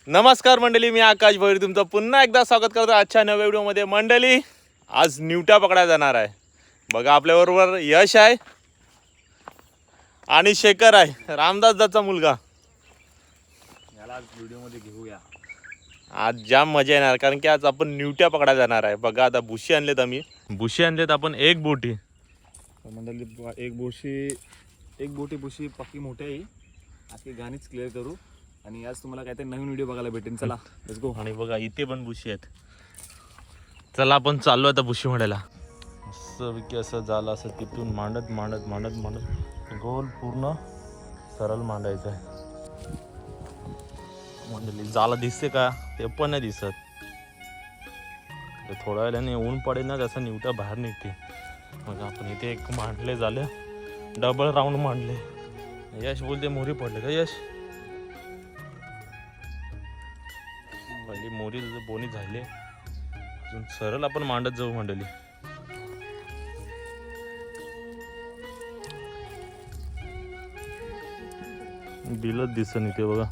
नमस्कार मंडळी, मी आकाश भैर तुमचं पुन्हा एकदा स्वागत करतो आजच्या नव्या व्हिडिओमध्ये. मंडळी, आज निवट्या पकडायला जाणार आहे. बघा, आपल्याबरोबर यश आहे आणि शेखर आहे, रामदासचा मुलगा. याला आज व्हिडिओमध्ये घेऊया. आज जाम मजा येणार कारण की आज आपण निवट्या पकडायला जाणार आहे. बघा, आता बुशी आणलेत आम्ही. बुशी आणलेत आपण एक बोटी. मंडळी एक बोटी बुशी पक्की मोठी आहे. आज ती गाणीच क्लिअर करू आणि आज तुम्हाला काहीतरी नवीन व्हिडिओ बघायला भेटेल. चला लेट्स गो. आणि बघा, इथे पण बुशी आहेत. चला आपण चाललो आता बुशी मांडायला. मस्तपैकी असं झालं, असं तिथून मांडत मांडत मांडत मांडत गोल पूर्ण सरळ मांडायचं आहे. मंडळी, जाला दिसते का? ते पण नाही दिसत. थोड्या वेळाने ऊन पडेल ना, तसं निवट्या बाहेर निघते. मग आपण इथे एक मांडले, झालं डबल राऊंड मांडले. यश बोलते मोरी पडले का यश? पहिली मोरी बोनी झाली, अजून सरळ आपण मांडत जाऊ. मंडळी, बिलच दिसन इथे बघा.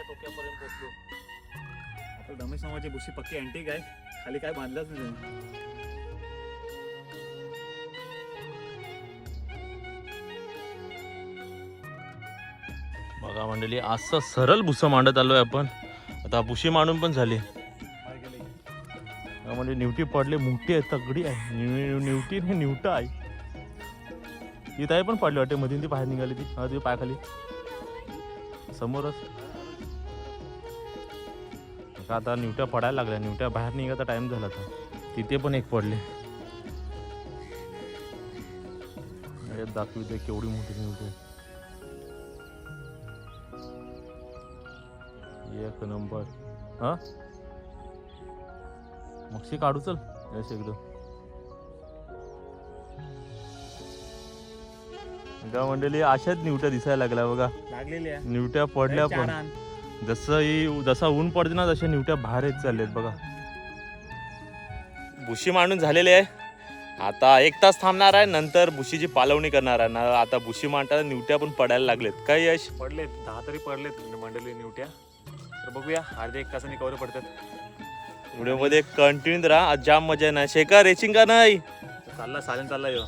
टोक्यापर्यंत पोहोचलो. आता रमेश नावाची बुशी पक्की अँटिक आहे. खाली काय बांधलंच नाही त्यांनी. बघा मंडळी, असं सरळ भुसं मांडत आलोय आपण. आता बुशी मांडून पण झाली. म्हणजे निवटी पडले, मोठी आहे, तगडी आहे. निवटी नाही, निवटा आहे. ती ताई पण पडली वाटते मध्ये, ती बाहेर निघाली. ती पायाखाली समोरच. आता निवट्या पडायला लागल्या. निवट्या बाहेर निघायचा टाइम झाला था. तिथे पण एक पडले. दाखवते केवढी मोठी निवटी. एक नंबर. हा, मक्षी काढू. चल यश एकदम. मंडळी, अशाच निवट्या दिसायला लागल्या बघा. लागलेली निवट्या पडल्या पण. जसा ऊन पडते ना, तशा निवट्या बाहेर येत चालल्यात बघा. बुशी मांडून झालेली आहे. आता 1 तास थांबणार आहे, नंतर बुशीची पालवणी करणार आहे ना. आता बुशी मांडताना निवट्या पण पडायला लागलेत. काय यश? पडलेत 10 तरी पडलेत मंडळी निवट्या. तर बघूया अर्ध्या 1 तासाने कवर पडतात. व्हिडिओमध्ये कंटिन्यू राहा, आज जाम मजा आहे ना. शेखर रेसिंग का नाही? चालला साजन चालला यो.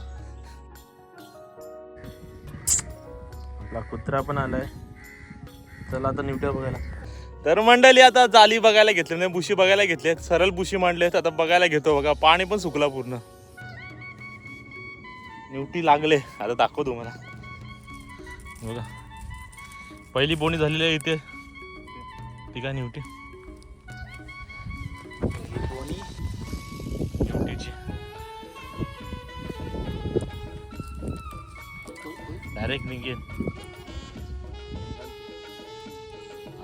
आपला कुत्रा पण आलाय. चला आता निवट्या बघायला. तर मंडळी, आता जाली बघायला घेतली नाही, बुशी बघायला घेतले. सरळ बुशी मांडलेत. आता बघायला घेतो. बघा, पाणी पण सुकला पूर्ण. निवटी लागले. आता दाखवतो तुम्हाला. बघा, पहिली बोणी झालेली आहे इथे. ती काय निवटी? निवटीची डायरेक्ट निघेल.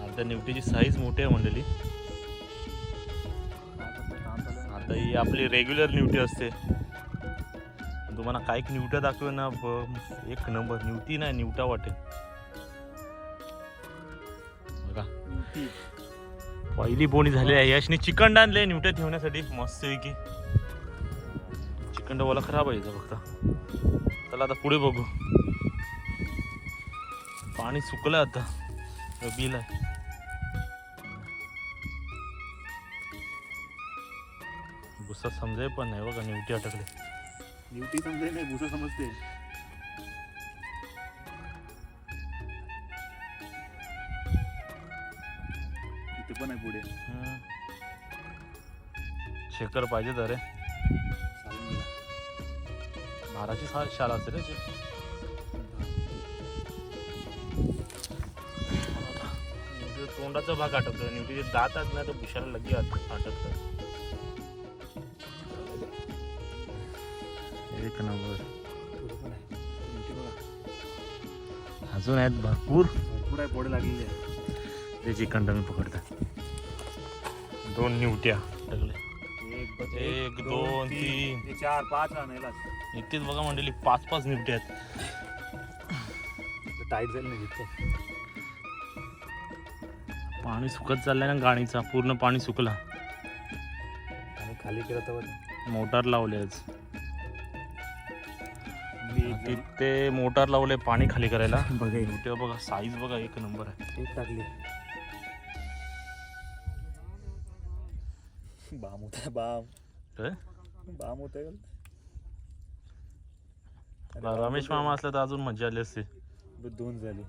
आता निवटीची साईज मोठी आहे मंडळी. आता ही आपली रेग्युलर निवटी असते. तुम्हाला काही निवट्या दाखवे ना, एक नंबर निवटी नाही, निवटा वाटेल बघा. पहिली बोणी झाली आहे. यशने चिकन आणले निवट्या ठेवण्यासाठी मस्त की. चिकन वाला खराब आहे फक्त. चला आता पुढे बघू. पाणी सुकलं आता. बिल आहे. भुसा समजाय पण नाही बघा. निवटी अटकले. निवटी समजे नाही, भुसा समजते. इथे पण आहे पुढे. शेखर पाहिजे तर रे. महाराची शाळा असेल रे. तोंडाचा भाग अटकतो. निवटीचे दात आहेत ना, तर भुशाला लगे अटकतात. एक नंबर. अजून आहेत भरपूर आहे. पोडे लागलेले आहे. ते चिकन टमी पकडतात. 2 निवट्या टाकले. 1 2 3 4 5 आणायला इथेच बघा मंडळी. 5 निवट्या आहेत. टाईट झालं नाही. पाणी सुकत चाललंय ना गाणीचा, पूर्ण पाणी सुकला. आणि खाली केलं तर मोटार लावले आज. मी तिथे मोटार लावले पाणी खाली करायला. बघा तेव्हा बघा साईज बघा एक नंबर आहे. एक टाकली. बाम होत आहे, बाम काय? बाम होत आहे. रमेश मामा असला तर अजून मजा आली असते. 2 झाली.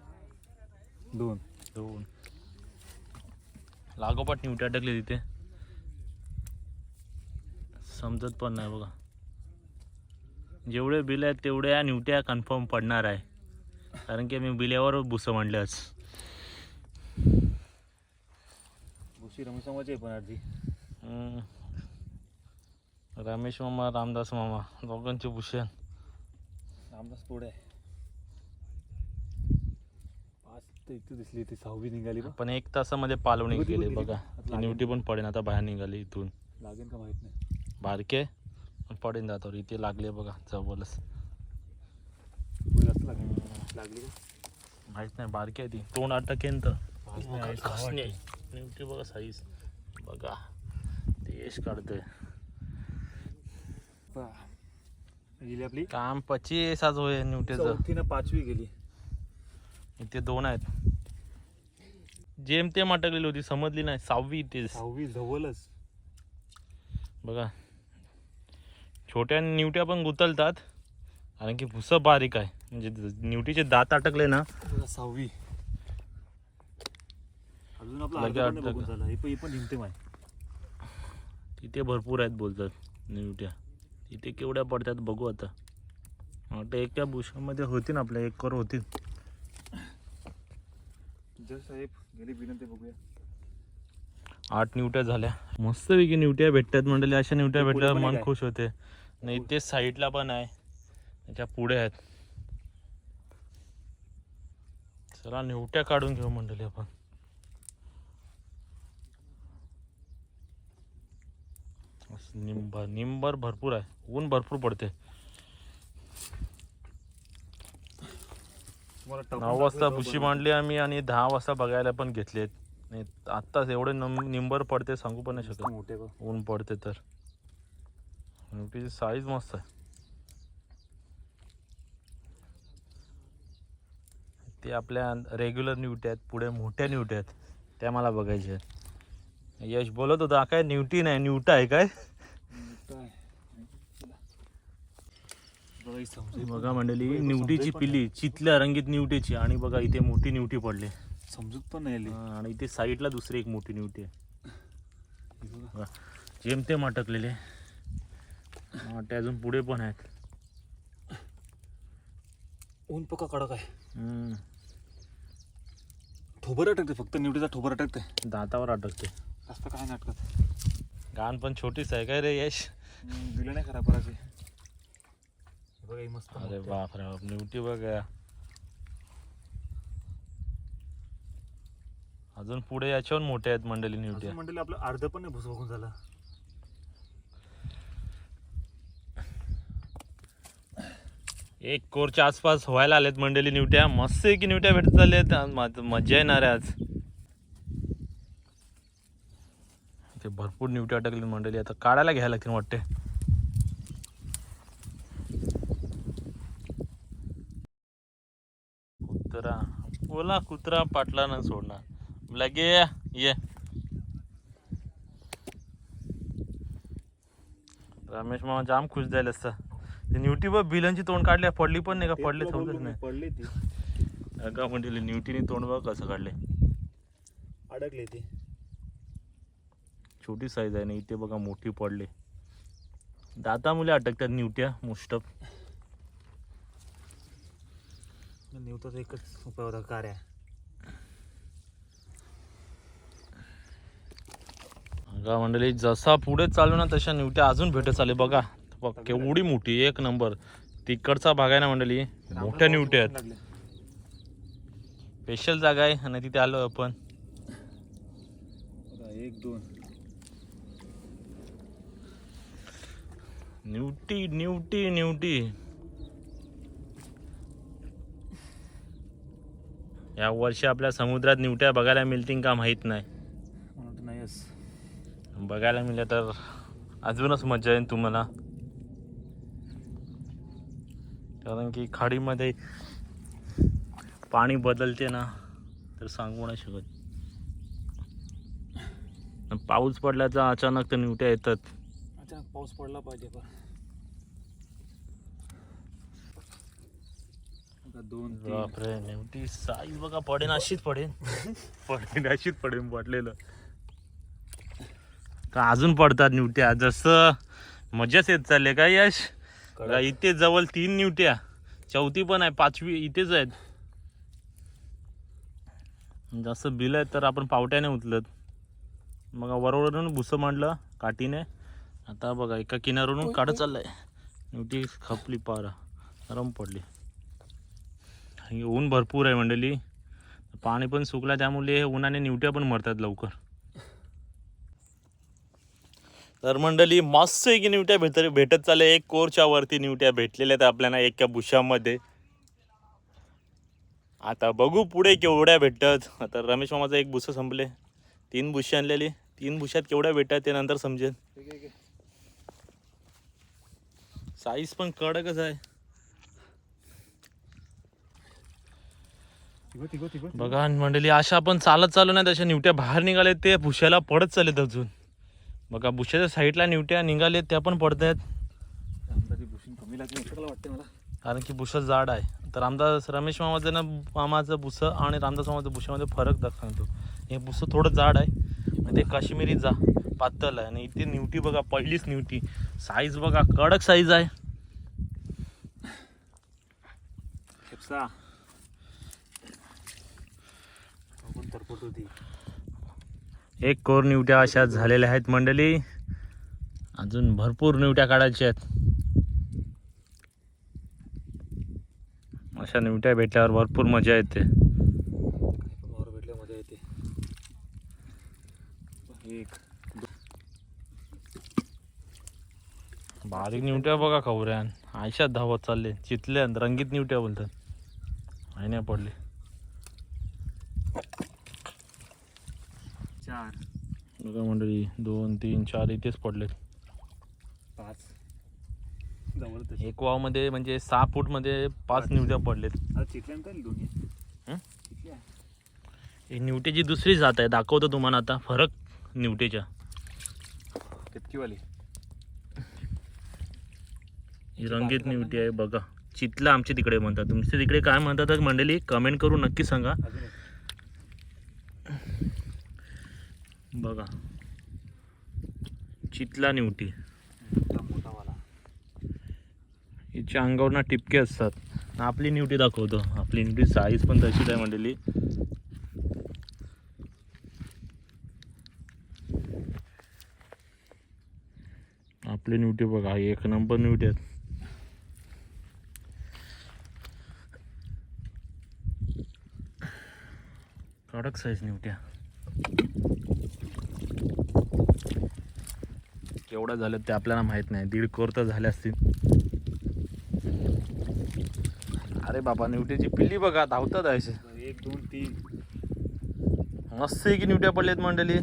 2 लागोपाठ निवट्या अटकले तिथे, समजत पण नाही बघा. जेवढे बिल आहेत तेवढ्या निवट्या कन्फर्म पडणार आहे, कारण की मी बिल्यावर बुसं म्हणले आज. भुशी रमेश मामाची आहे पण आजी. रमेश मामा रामदास मामा दोघांचे भूषण. रामदास पुढे आहे. 5 तर इथे दिसली, ती 6वी निघाली. पण 1 तासामध्ये पालवणी बघ, गेले बघ, बघा. ती निवटी पण पडेन आता, बाहेर निघाली इथून. लागेल का माहित नाही. बारके पडेन जातो इथे लागले बघा जवळच. पुढे जास्त लागेल. लागली का माहित नाही, बारके आहे ती. तोंड अटकेन तर नाही, कसली आहे. निवटी बघा साईज बघा, ते यश काढतोय. गेली आपली काम 25 आज होय निवटेचं. 4थी ना 5वी गेली. इथे 2 आहेत. जेमतेम अटकलेली होती, समजली नाही. 6वी इथे 6वी जवळच बघा. छोट्या निवट्या पण गुतलतात, कारण की भुसं बारीक आहे. म्हणजे निवटीचे दात अटकले ना. 6वी अजून आपला लगे अर्धा पण अटकलं. बघून झाला. हे पण हिमते माय. तिथे भरपूर आहेत बोलतात निवट्या. तिथे केवढ्या पडतात बघू आता. वाटतं एका भुशामध्ये होतील, आपल्या 1 करोड होतील. जर साहेब गेली विनंती बघूया. 8 निवट्या झाल्या. मस्तपैकी निवट्या भेटतात मंडळी. अशा निवट्या पुढे भेटल्यावर पण मन एक खुश होते. नाही ते साईडला पण आहे, त्याच्या पुढे आहेत. चला निवट्या काढून घेऊ मंडळी आपण. निंबर भरपूर आहे, ऊन भरपूर पडते. 9 वाजता भुशी मांडली आम्ही आणि 10 वाजता बघायला पण घेतलेत. नाही आत्ताच एवढे निंबर पडते सांगू पण नाही शकत. मोठे बघ. ऊन पडते तर. निवटीची साईज मस्त आहे. ते आपल्या रेग्युलर निवट्या आहेत, पुढे मोठ्या निवट्या आहेत, त्या मला बघायच्या आहेत. यश बोलत होता काय निवटी नाही निवटा आहे काय. बघा मंडळी, निवटीची पिल्ली चितल्या रंगीत निवटीची. आणि बघा इथे मोठी निवटी पडली, समजत पण नाही. आणि इथे साईडला दुसरी एक मोठी निवटी आहे. जेमतेम अटकलेले ते अजून पुढे पण आहेत. ऊन पक्का कडक आहे. ठोबर अटकते, फक्त निवटीचा ठोबर अटकते, दातावर अटकते. जास्त काय नाही अटकत. गाण पण छोटीच आहे काय रे यश. दिलं नाही खराब करायची. बघा मस्त. अरे बाप रे बाप, निवटी बघा. अजून पुढे याच्यावर मोठे आहेत मंडळी निवट्या. मंडळी आपलं अर्ध पण नाही भुस बघून झाला. एक कोरच्या आसपास व्हायला आलेत मंडळी निवट्या. मस्त की निवट्या भेटत चालल्यात, मजा येणार आहे आज. ते भरपूर निवट्या अटकली मंडळी, आता काढायला घ्यायला लागतील वाटते. कुत्रा बोला, कुत्रा पाटला न सोडणार. लगे ये रमेश मामा जाम खुश झाले असता. ते निवटी बघ बिलांची तोंड काढल्या, पडली पण नाही का. पडले समजत नाही. पडली ती का म्हणजे निवटीने तोंड बघ कसं काढले, अडकली ती. छोटी साईज आहे ना. इथे बघा मोठी पडले. दाता मुले अटकतात निवट्या मोस्टअप. निवताचा एकच उपाय होता, कार्या. का मंडळी जसा पुढे चालू ना तशा निवट्या अजून भेटत चालले बघा. केवढी मोठी, 1 नंबर. तिकडचा भाग आहे ना मंडळी, मोठ्या निवट्या आहेत. स्पेशल जागा आहे आणि तिथे आलो आपण. 1 2 निवटी निवटी निवटी. या वर्षी आपल्या समुद्रात निवट्या बघायला मिळतील का माहित नाही. बघायला मिळालं तर अजूनच मजा येईल तुम्हाला, कारण की खाडीमध्ये पाणी बदलते ना तर सांगू नाही शकत. पाऊस पडल्याचा अचानक तर निवट्या येतात. अचानक पाऊस पडला पाहिजे पण आता 2-3 बापरे, निवटी साईज बघा पडेन अशीच पडेन पडेन अशीच पडेन पडलेलं का अजून पडतात निवट्या. जसं मजाच येत चालले का यश. कडक. इथे जवळ 3 निवट्या, चौथी पण आहे, 5वी इथेच आहेत. जास्त बिल आहेत तर आपण पावट्याने उचलत. मग वरवरून भुसं मांडलं काठीने. आता बघा एका किनारून काढत चाललंय. निवटी खपली, पारा नरम पडली. आणि ऊन भरपूर आहे मंडळी, पाणी पण सुकलं त्यामुळे उन्हाने निवट्या पण मरतात लवकर. तर मंडळी मस्त आहे की निवट्या भेटत चालले. 1 कोरच्या वरती निवट्या भेटलेल्या आहेत आपल्याला एका बुशामध्ये. आता बघू पुढे केवढ्या भेटतात. आता रमेश मामाचं 1 बुसं संपले, 3 बुशी आणलेली. 3 बुशात केवढ्या भेटतात ते नंतर समजेल. साईज पण कडकच आहे बघा मंडळी. अशा आपण चालत चालू नाही तशा निवट्या बाहेर निघाले ते भुशाला पडत चालेत अजून. बघा भुशाच्या साईडला निवट्या निघाले त्या पण पडत आहेत. कमी लागली वाटते मला, कारण की भुसा जाड आहे. तर रामदास रमेश मामाचं ना मामाचं भुसं आणि रामदास मामाचं भुशामध्ये फरक सांगतो. हे भुसं थोडं जाड आहे आणि ते काश्मीरी पातळ आहे. आणि इथे निवटी बघा, पहिलीच निवटी. साईज बघा कडक साईज आहे. खेपसा होती. 1 कोर निवट्या अशा झालेल्या आहेत मंडळी. अजून भरपूर निवट्या काढायच्या आहेत. अशा निवट्या भेटल्यावर भरपूर मजा येते. भेटल्या मजा येते. बारीक निवट्या बघा खवऱ्यान आयशात धावत चालले. चितल्या रंगीत निवट्या बोलतात. आई नाही पडली. 4 बघा मंडळी 2 3 4 इथेच पडलेत. 5 जवळ 1 वाव मध्ये म्हणजे 6 फूट मध्ये 5 निवट्या पडलेत. चितल्यानंतर दोन्ही ही निवट्याची दुसरी जात आहे. दाखवतो तुम्हाला आता फरक निवट्याच्या. केतकीवाली ही रंगीत निवटी आहे बघा. चितला आमच्या तिकडे म्हणतात. तुमच्या तिकडे काय म्हणतात मंडळी कमेंट करून नक्की सांगा. बघा चितला निवटी. मोठावाला हिच्या अंगावर ना टिपके असतात. आपली निवटी दाखवतो. आपली निवटी साईज पण तशीच आहे मंडळी. आपली निवटी बघा 1 नंबर निवटी आहेत. कडक साईज निवट्या. केवढ्या झाल्यात ते आपल्याला माहित नाही. 1.5 कोर तर झाले असतील. अरे बाबा निवट्याची पिल्ली बघा धावतात असे. 1 2 3 मस्त आहे की निवट्या पडल्यात मंडळी.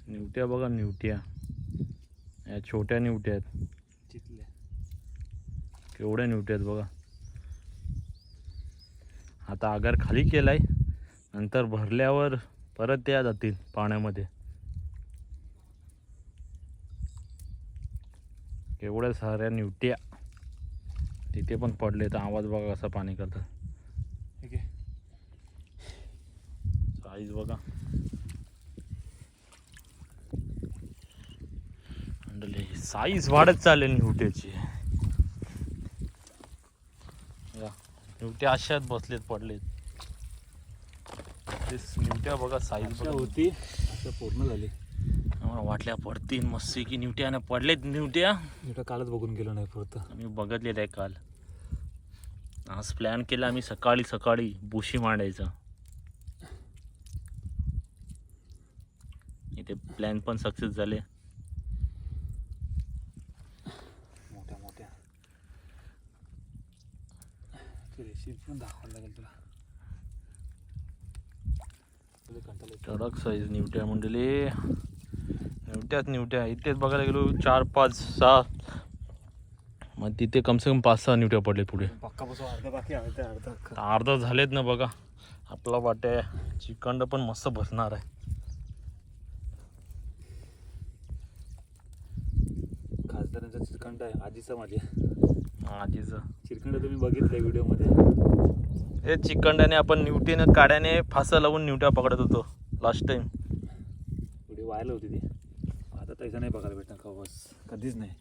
निवट्या बघा निवट्या. या छोट्या निवट्या आहेत. चितल्या केवढ्या निवट्या आहेत बघा. आता आगार खाली केलाय, नंतर भरल्यावर परत त्या जातील पाण्यामध्ये. केवढ्या साऱ्या निवट्या तिथे पण पडले. तर आवाज बघा कसा पाणी करतात. ठीक आहे. साईज बघा साईज वाढत चालली निवट्याची. निवट्या अशात बसलेत पडलेत. तेच निवट्या बघा साईज होती आता पूर्ण झाली. आम्हाला वाटल्या पडतील मस्त की निवट्या आणि पडलेत निवट्या. निवट्या कालच बघून गेलो नाही परत. आम्ही बघितलेलं आहे काल. आज प्लॅन केला आम्ही सकाळी बुशी मांडायचा. इथे प्लॅन पण सक्सेस झाले. मोठ्या मोठ्या रेसिपी पण दाखवायला लागेल तुला. कडक साईज निवट्या मंडळी, निवट्या इथेच बघायला गेलो 4, 5, 6, मग तिथे कमसे कम 5-6 निवट्या पडले पुढे. पक्का बसव, अर्धा बाकी अर्धा अर्धा झालेत ना बघा. आपला वाट्या चिकन पण मस्त भरणार आहे. खासदारांचा चिरखंड आहे आजीचा, माझ्या आजीचं चिरखंड तुम्ही बघितलंय व्हिडिओमध्ये. हे चिकंड्याने आपण निवटीने काड्याने फासा लावून निवट्या पकडत होतो लास्ट टाइम. व्हिडिओ व्हायरल होती ती. आता तसं नाही बघायला भेटणार का बस, कधीच नाही.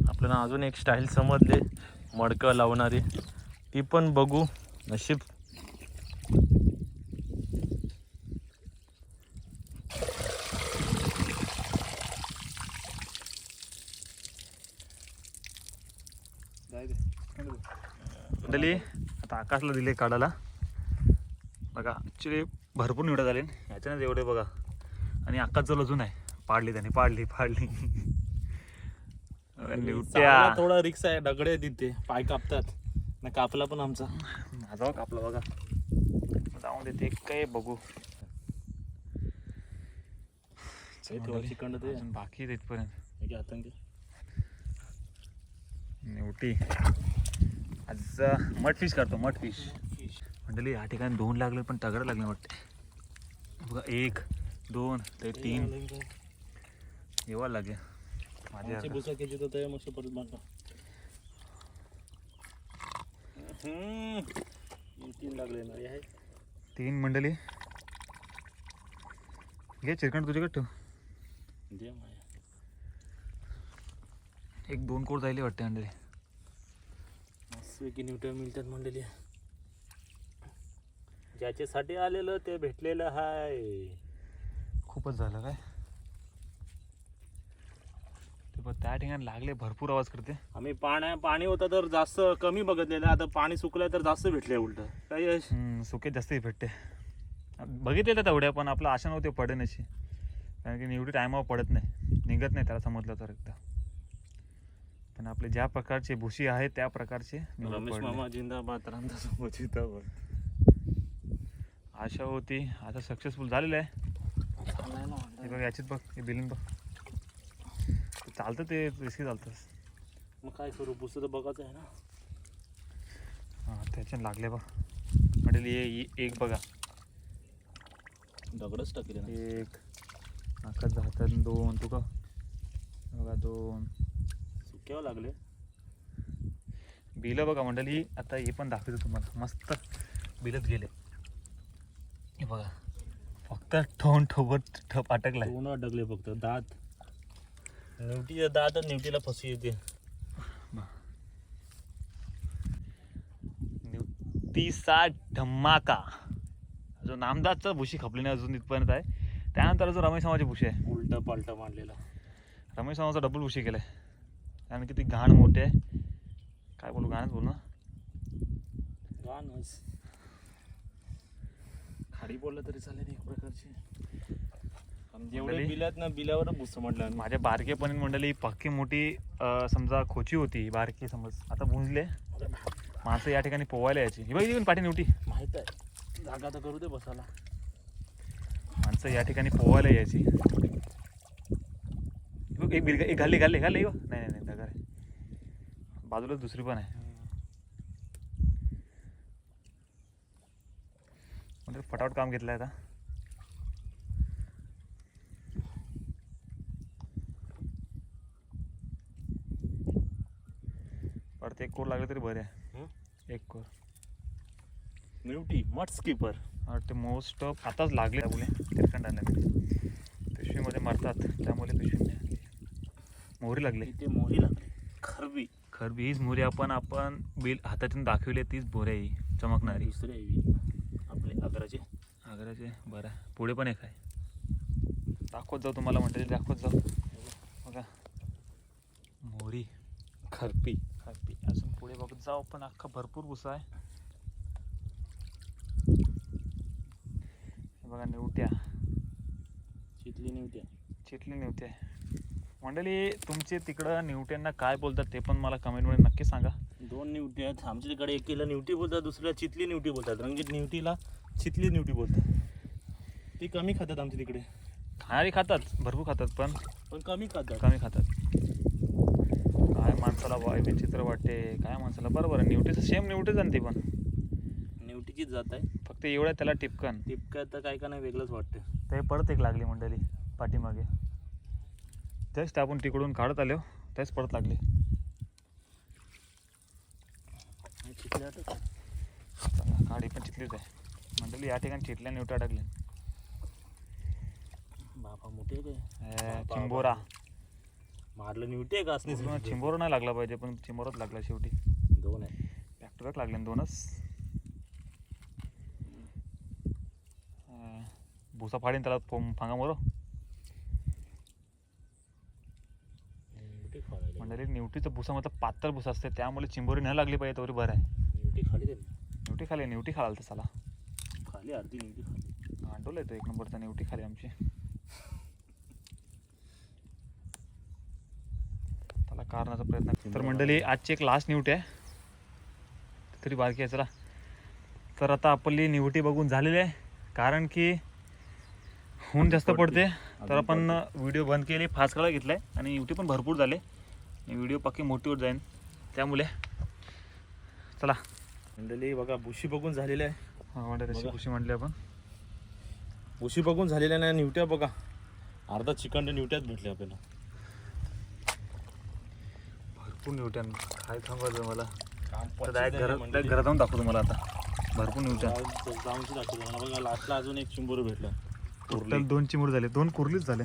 आपल्याला अजून एक स्टाईल समजले मडकं लावणारी, ती पण बघू नशीब. मंडळी आता आकाशला दिले काढायला बघा. ॲक्च्युली भरपूर निवडा झाले ह्याच्यानं एवढे बघा. आणि आकाश जवळ अजून आहे, पाडली त्याने, पाडली निवट्या. थोडा रिक्स आहे, दगडे तिथे पाय कापतात ना. कापला पण आमचा, माझा कापला बघा. जाऊन देते काय बघू. चिकन ते बाकी तिथपर्यंत आतंकी निवटी. आज मठ फिश करतो, मठ फिश. मंडळी या ठिकाणी 2 लागले पण तगडं लागले वाटते बघा. 1, 2, 3 येवा लागे माझ्या. बुसा केली तर ते मस्त परत बांधला. 3 लागले ना. हे 3 मंडळी. घे चिरकण तुझ्याकडे ठेव. दे माया. 1-2 कोड जायले वाटते मंडळी. मस्तपैकी निवट्या मिळतात मंडळी. ज्याच्यासाठी आलेलं ते भेटलेलं आहे. खूपच झालं काय ते, पण त्या ठिकाणी लागले, भरपूर आवाज करते. आम्ही पाणी होतं तर जास्त कमी बघितलेलं, आता पाणी सुकलंय तर जास्त भेटले उलट. काय यश? सुके जास्त भेटते. बघितले तर तेवढ्या, पण आपलं आशा नव्हती पडण्याची. कारण की निवडी टायमावर पडत नाही, निघत नाही त्याला समजलं तर एकदा. पण आपले ज्या प्रकारचे भुशी आहे त्या प्रकारचे रमेश मामा जिंदाबाद, रामदास जिंदाबाद. आशा होती, आता सक्सेसफुल झालेलं आहे. हे बघ याचीच बघ, हे बिलिंग बघ. चालतं ते रिस्की चालतं. मग काय करू, पुस्तक तर बघायचं आहे ना. हां त्याच्यानं लागले बघ म्हटलं. एक बघा, दगडच टाकले ना. 1 नाकात हातात 2 तुका बघा 2 सुक्यावर लागले. बिलं बघा मंडळी. आता हे पण दाखवतो तुम्हाला, मस्त बिलच गेले. हे बघा फक्त ठप अटकलाय. तोंड अटकले फक्त. दात निवटीचे दात निवटीला फसू येते. निवतीचा धमाका. जो नामदासचा भुशी खपली नाही अजून इथपर्यंत आहे. त्यानंतर जो रमेश मामाची भुशी आहे, उलटा पालटा मांडलेला. रमेश मामाचा डबल भुशी केलाय. कारण की ती घाण मोठी आहे. काय बोलू, घाणच बोलू ना. गाणच खाडी बोललं तरी चालेल एक प्रकारची. जेवढे बिलात ना, बिलावर भुस म्हटलं. माझ्या बारकेपणी मंडळी पक्की मोठी समजा खोची होती बारकी समज. आता बुंजले माणसं या ठिकाणी पोवायला यायची. ही बघ पाठी निवटी माहित आहे, जागा तर करू दे बसायला. माणसं या ठिकाणी पोवायला यायची. एक घालली नाही दगड आहे. बाजूलाच दुसरी पण आहे. म्हणजे फटाफट काम घेतलंय आता. परत 1 कोर लागले तरी बरे आहे. 1 कोर निवटी मट स्कीपर. ते मोस्ट ऑफ आताच लागले त्यामुळे तिरकंड आणले. पिशवीमध्ये मरतात त्यामुळे पिशवी नाही. मोहरी लागली. इथे मोहरी लागली. खरबी हीच मोहरी आपण बिल हातातून दाखवली, तीच मोहरी आहे चमकणारी. दुसरी आहे आपले आग्राचे बरं. पुढे पण एक आहे, दाखवत जाऊ तुम्हाला म्हणते, दाखवत जाऊ बघा. मोहरी खरपी अजून पुढे बघत जाऊ. पण अख्खा भरपूर भुसा आहे. बघा निवट्या, चितली निवट्या मंडळी. तुमचे तिकडं निवट्यांना काय बोलतात ते पण मला कमेंटमध्ये नक्की सांगा. 2 निवटी आहेत आमच्या तिकडे. एकीला निवटी बोलतात, दुसऱ्याला चितली निवटी बोलतात. रंगीत निवटीला चितली निवटी बोलतात. ती कमी खातात आमच्या तिकडे, खाणारी खातात, भरपूर खातात, पण पण कमी खातात. कमी खातात. काय माणसाला वाय विचित्र वाटते, काय माणसाला. बरोबर आहे, निवटीचं सेम निवटीच आणि ती पण निवटीचीच जात आहे. फक्त एवढ्या त्याला टिपकन. टिपक्यात तर काय का नाही वेगळंच वाटतं. ते परत एक लागली मंडळी पाठीमागे. जस्ट आपण तिकडून काढत आलो तेच परत लागली. चला, काडी पण चितलीच आहे मंडळी. या ठिकाणी चितल्या निवट्या टाकल्या. बाबा मोठे काय चिंबोरा मारलं निवटी आहे का असणे. चिंबोरा नाही लागला पाहिजे, पण चिंबोराच लागला शेवटी. 2 आहे बॅक टू बॅक लागले 2च. भुसा फाडीन त्याला फांगा मोर. मंडळी निवटीचं भुसा मतलब पातळ भुसा असते, त्यामुळे चिंबोरी नाही लागली पाहिजे तरी बरं आहे. निवटी खाला तसाला खाली अर्धी निवटी खाली. गांडोल येतो 1 नंबरचा निवटी खाली आमची. त्याला कारणाचा प्रयत्न. तर मंडळी आजची एक लास्ट निवटी आहे, तरी बारकी आहे. चला, तर आता आपली निवटी बघून झालेली आहे, कारण की ऊन जास्त पडते. तर आपण व्हिडिओ बंद केली, फास्ट काढा घेतलाय आणि निवटी पण भरपूर झाले. व्हिडिओ पक्की मोठी होत जाईल, त्यामुळे चला. मंडळी बघा बुशी बघून झालेली आहे. तशी खुशी म्हटली आपण. बुशी बघून झालेल्या नाही. निवट्या बघा, अर्धा चिकन निवट्याच भेटले आपल्याला. भरपूर निवट्या, काय सांगायचं मला. घरात जाऊन दाखवतो तुम्हाला आता. भरपूर निवट्या जाऊन दाखवतो मला. बघा लास्टला अजून एक चिंबोर भेटलं. टोटल 2 चिमूर झाले, 2 कुर्लीच झाले.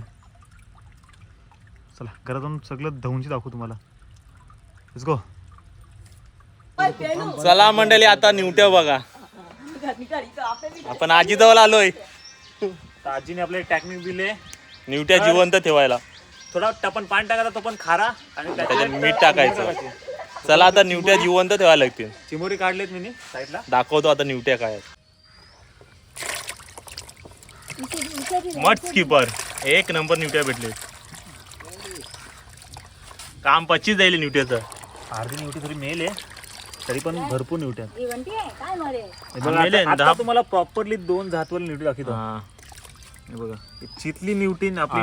चला घरात जाऊन सगळं धवूनची दाखवू तुम्हाला. Let's go. चला मंडळी, आता निवट्या बघा. आपण आजीजवळ आलोय. आजीने आपले टेक्निक दिले निवट्या जिवंत ठेवायला. थोडा टपन पाणी टाकायचा, तो पण खारा, आणि त्याच्यात मीठ टाकायचं. चला आता निवट्या जिवंत ठेवायला लागतील. चिमोरी काढलेत मी साईडला, दाखवतो आता निवट्या काय आहेत. मट स्किपर 1 नंबर निवट्या भेटले. काम 25 जाईल निवट्याचं. अर्धी निवटी थोडी मेल आहे, तरी पण भरपूर निवट्या. मेले ना, 10. तुम्हाला प्रॉपरली 2 जातवाल निवटी दाखवतो. बघा चितली निवटी आपली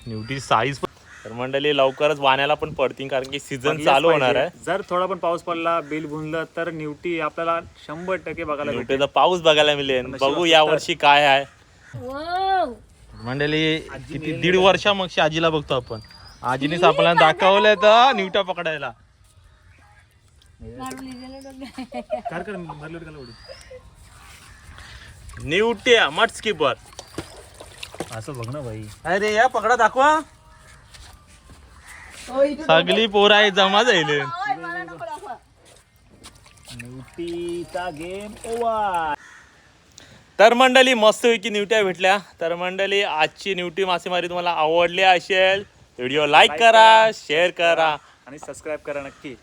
निवटी साईज. तर मंडळी लवकरच वाण्याला पण पडतील, कारण की सीझन चालू होणार आहे. जर थोडा पण पाऊस पडला, बेल भुनलं, तर निवटी आपल्याला 100% बघायला भेटेल. निवट्याचा पाऊस बघायला मिळेल. बघू या वर्षी काय आहे. मंडळी किती 1.5 वर्षा मग आजीला बघतो आपण. आजीनेच आपल्याला दाखवलंय तर निवट्या पकडायला. निवट्या मट स्किपर असं बघ ना भाई. अरे या पकडा दाखवा. सगळी पोरं आहे जमा जाईल. निवटीचा गेम ओव्हर. तर मंडळी मस्तपैकी निवट्या भेटल्या. तर मंडळी आजची निवटी मासेमारी तुम्हाला आवडली असेल, व्हिडिओ लाईक करा, शेअर करा आणि सबस्क्राईब करा नक्की.